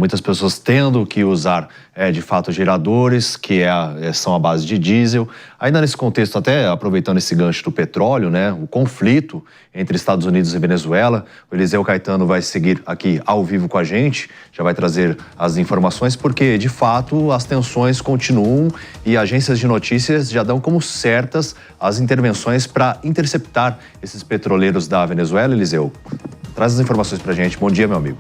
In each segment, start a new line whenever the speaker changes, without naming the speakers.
Muitas pessoas tendo que usar, de fato, geradores, que são à base de diesel. Ainda nesse contexto, até aproveitando esse gancho do petróleo, né, o conflito entre Estados Unidos e Venezuela, o Eliseu Caetano vai seguir aqui ao vivo com a gente, já vai trazer as informações, porque, de fato, as tensões continuam e agências de notícias já dão como certas as intervenções para interceptar esses petroleiros da Venezuela. Eliseu, traz as informações para a gente. Bom dia, meu amigo.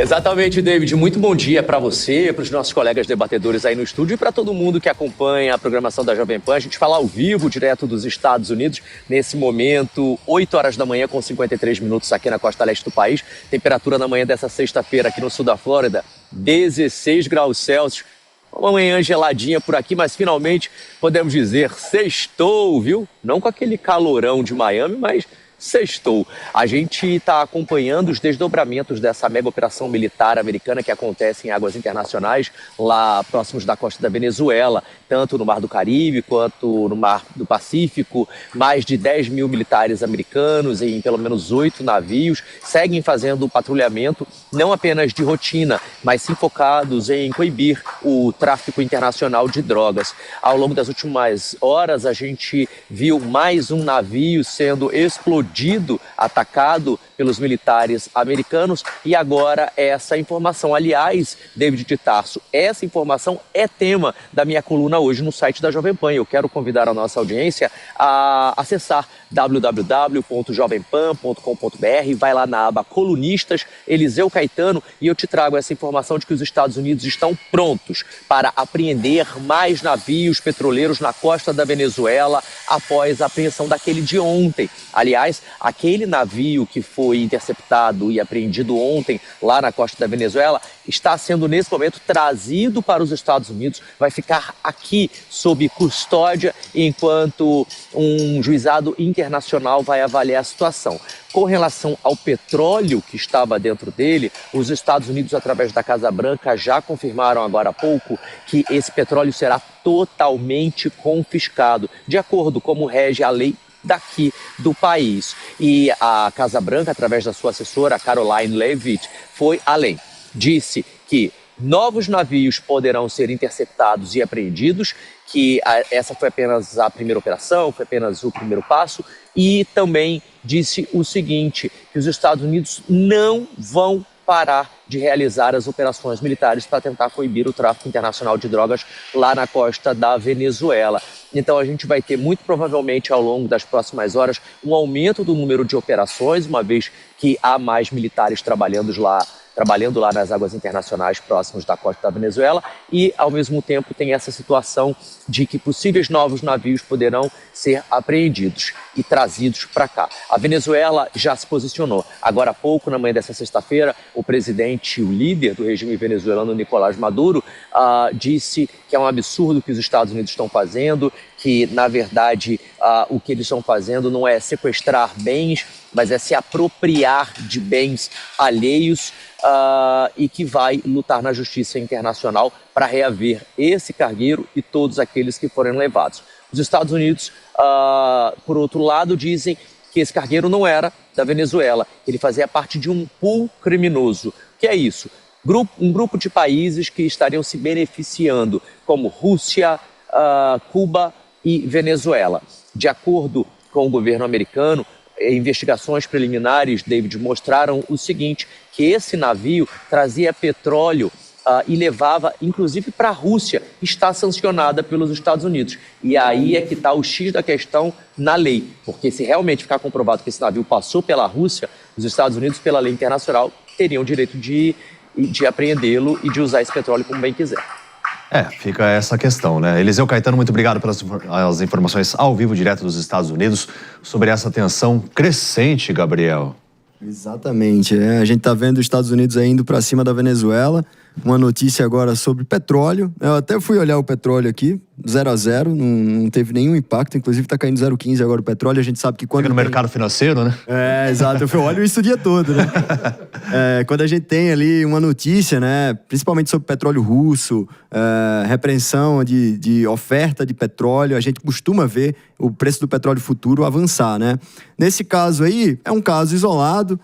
Exatamente, David. Muito bom dia para você, para os nossos colegas debatedores aí no estúdio e para todo mundo que acompanha a programação da Jovem Pan. A gente fala ao vivo, direto dos Estados Unidos, nesse momento, 8 horas da manhã com 53 minutos aqui na costa leste do país. Temperatura na manhã dessa sexta-feira aqui no sul da Flórida, 16 graus Celsius. Uma manhã geladinha por aqui, mas finalmente podemos dizer sextou, viu? Não com aquele calorão de Miami, mas sextou. A gente está acompanhando os desdobramentos dessa mega operação militar americana que acontece em águas internacionais lá próximos da costa da Venezuela, tanto no Mar do Caribe quanto no Mar do Pacífico. Mais de 10 mil militares americanos em pelo menos 8 navios seguem fazendo o patrulhamento não apenas de rotina, mas sim focados em coibir o tráfico internacional de drogas. Ao longo das últimas horas, a gente viu mais um navio sendo explodido, atacado pelos militares americanos, e agora essa informação. Aliás, David de Tarso, essa informação é tema da minha coluna hoje no site da Jovem Pan. Eu quero convidar a nossa audiência a acessar www.jovempan.com.br, vai lá na aba Colunistas, Eliseu Caetano, e eu te trago essa informação de que os Estados Unidos estão prontos para apreender mais navios petroleiros na costa da Venezuela após a apreensão daquele de ontem. Aliás, aquele navio que foi interceptado e apreendido ontem lá na costa da Venezuela está sendo nesse momento trazido para os Estados Unidos, vai ficar aqui sob custódia enquanto um juizado internacional vai avaliar a situação. Com relação ao petróleo que estava dentro dele, os Estados Unidos, através da Casa Branca, já confirmaram agora há pouco que esse petróleo será totalmente confiscado, de acordo com como rege a lei daqui do país. E a Casa Branca, através da sua assessora, Caroline Leavitt, foi além. Disse que novos navios poderão ser interceptados e apreendidos, que essa foi apenas a primeira operação, foi apenas o primeiro passo, e também disse o seguinte, que os Estados Unidos não vão parar de realizar as operações militares para tentar coibir o tráfico internacional de drogas lá na costa da Venezuela. Então a gente vai ter muito provavelmente ao longo das próximas horas um aumento do número de operações, uma vez que há mais militares trabalhando lá nas águas internacionais próximas da costa da Venezuela, e ao mesmo tempo tem essa situação de que possíveis novos navios poderão ser apreendidos e trazidos para cá. A Venezuela já se posicionou. Agora há pouco, na manhã dessa sexta-feira, o presidente, o líder do regime venezuelano, Nicolás Maduro, disse que é um absurdo o que os Estados Unidos estão fazendo, que, na verdade, o que eles estão fazendo não é sequestrar bens, mas é se apropriar de bens alheios, e que vai lutar na justiça internacional para reaver esse cargueiro e todos aqueles que forem levados. Os Estados Unidos, por outro lado, dizem que esse cargueiro não era da Venezuela, ele fazia parte de um pool criminoso. O que é isso? Um grupo de países que estariam se beneficiando, como Rússia, Cuba e Venezuela. De acordo com o governo americano, investigações preliminares, David, mostraram o seguinte, que esse navio trazia petróleo e levava, inclusive, para a Rússia, está sancionada pelos Estados Unidos. E aí é que está o X da questão na lei, porque se realmente ficar comprovado que esse navio passou pela Rússia, os Estados Unidos, pela lei internacional, teriam o direito de apreendê-lo e de usar esse petróleo como bem quiser.
Fica essa questão, né? Eliseu Caetano, muito obrigado pelas informações ao vivo, direto dos Estados Unidos, sobre essa tensão crescente, Gabriel.
Exatamente. A gente está vendo os Estados Unidos aí indo para cima da Venezuela. Uma notícia agora sobre petróleo. Eu até fui olhar o petróleo aqui, 0 a 0, não teve nenhum impacto. Inclusive está caindo 0,15 agora o petróleo. A gente sabe que quando
Fica no mercado financeiro, né?
Exato. Eu olho isso o dia todo, né? Quando a gente tem ali uma notícia, né, principalmente sobre petróleo russo, repreensão de oferta de petróleo, a gente costuma ver o preço do petróleo futuro avançar, né? Nesse caso aí, é um caso isolado.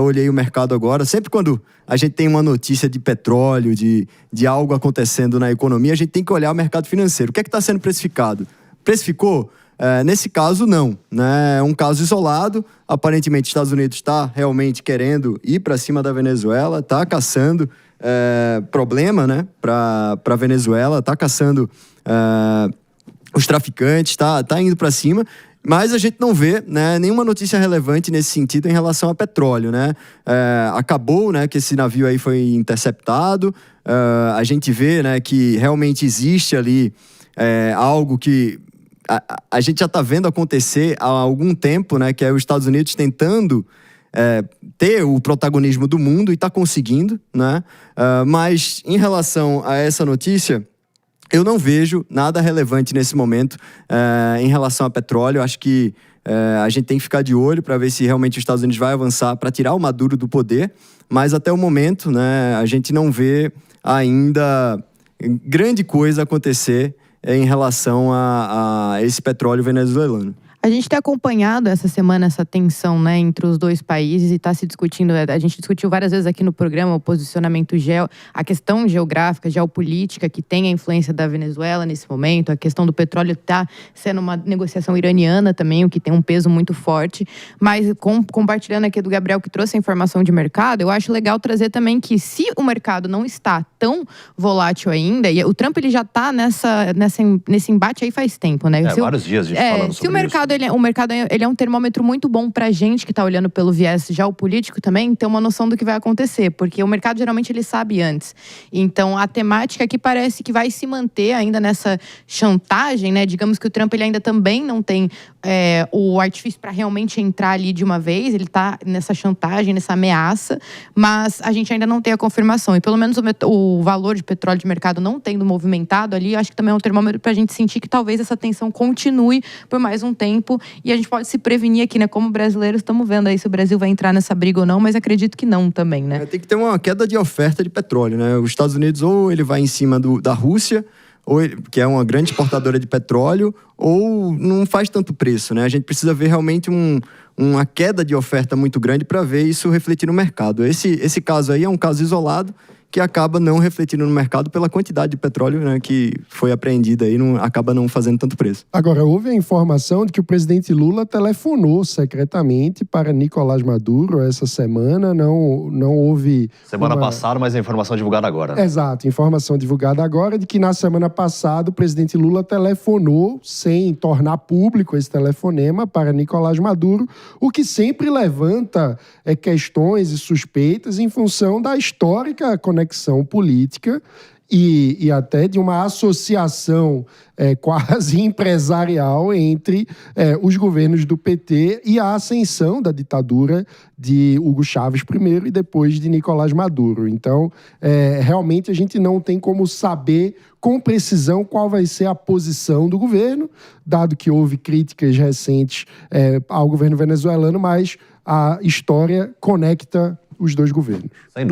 olhei o mercado agora. Sempre quando a gente tem uma notícia de petróleo, de algo acontecendo na economia, a gente tem que olhar o mercado financeiro. O que é que está sendo precificado? Precificou? Nesse caso, não. Né? É um caso isolado. Aparentemente, os Estados Unidos está realmente querendo ir para cima da Venezuela, está caçando problema, né, para a Venezuela, está caçando os traficantes, está indo para cima. Mas a gente não vê, né, nenhuma notícia relevante nesse sentido em relação a petróleo, né? Acabou, né, que esse navio aí foi interceptado. A gente vê, né, que realmente existe ali algo que a gente já está vendo acontecer há algum tempo, né, que é os Estados Unidos tentando ter o protagonismo do mundo e está conseguindo, né? Mas em relação a essa notícia, eu não vejo nada relevante nesse momento em relação a petróleo. Acho que a gente tem que ficar de olho para ver se realmente os Estados Unidos vai avançar para tirar o Maduro do poder. Mas até o momento, né, a gente não vê ainda grande coisa acontecer em relação a esse petróleo venezuelano.
A gente tem acompanhado essa semana essa tensão, né, entre os dois países e está se discutindo. A gente discutiu várias vezes aqui no programa o posicionamento a questão geográfica, geopolítica que tem a influência da Venezuela nesse momento. A questão do petróleo está sendo uma negociação iraniana também, o que tem um peso muito forte. Mas compartilhando aqui do Gabriel que trouxe a informação de mercado, eu acho legal trazer também que se o mercado não está tão volátil ainda, e o Trump ele já está nesse embate aí faz tempo, né?
Vários dias a gente falando sobre
o mercado
isso.
O mercado ele é um termômetro muito bom pra gente que tá olhando pelo viés geopolítico também, ter uma noção do que vai acontecer, porque o mercado geralmente ele sabe antes. Então a temática aqui parece que vai se manter ainda nessa chantagem, né? Digamos que o Trump ele ainda também não tem o artifício para realmente entrar ali de uma vez, ele tá nessa chantagem, nessa ameaça, mas a gente ainda não tem a confirmação. E pelo menos o valor de petróleo de mercado não tendo movimentado ali, acho que também é um termômetro pra gente sentir que talvez essa tensão continue por mais um tempo. E a gente pode se prevenir aqui, né? Como brasileiros, estamos vendo aí se o Brasil vai entrar nessa briga ou não, mas acredito que não também, né?
Tem que ter uma queda de oferta de petróleo, né? Os Estados Unidos ou ele vai em cima da Rússia, que é uma grande exportadora de petróleo, ou não faz tanto preço, né? A gente precisa ver realmente uma queda de oferta muito grande para ver isso refletir no mercado. Esse caso aí é um caso isolado que acaba não refletindo no mercado pela quantidade de petróleo, né, que foi apreendida aí, acaba não fazendo tanto preço.
Agora, houve a informação de que o presidente Lula telefonou secretamente para Nicolás Maduro essa semana, não houve...
Semana passada, mas a informação divulgada agora. Né?
Exato, informação divulgada agora de que na semana passada o presidente Lula telefonou, sem tornar público esse telefonema, para Nicolás Maduro, o que sempre levanta questões e suspeitas em função da histórica conexão política e até de uma associação quase empresarial entre os governos do PT e a ascensão da ditadura de Hugo Chávez primeiro e depois de Nicolás Maduro. Então, realmente a gente não tem como saber com precisão qual vai ser a posição do governo, dado que houve críticas recentes ao governo venezuelano, mas a história conecta os dois governos.
Sem dúvida.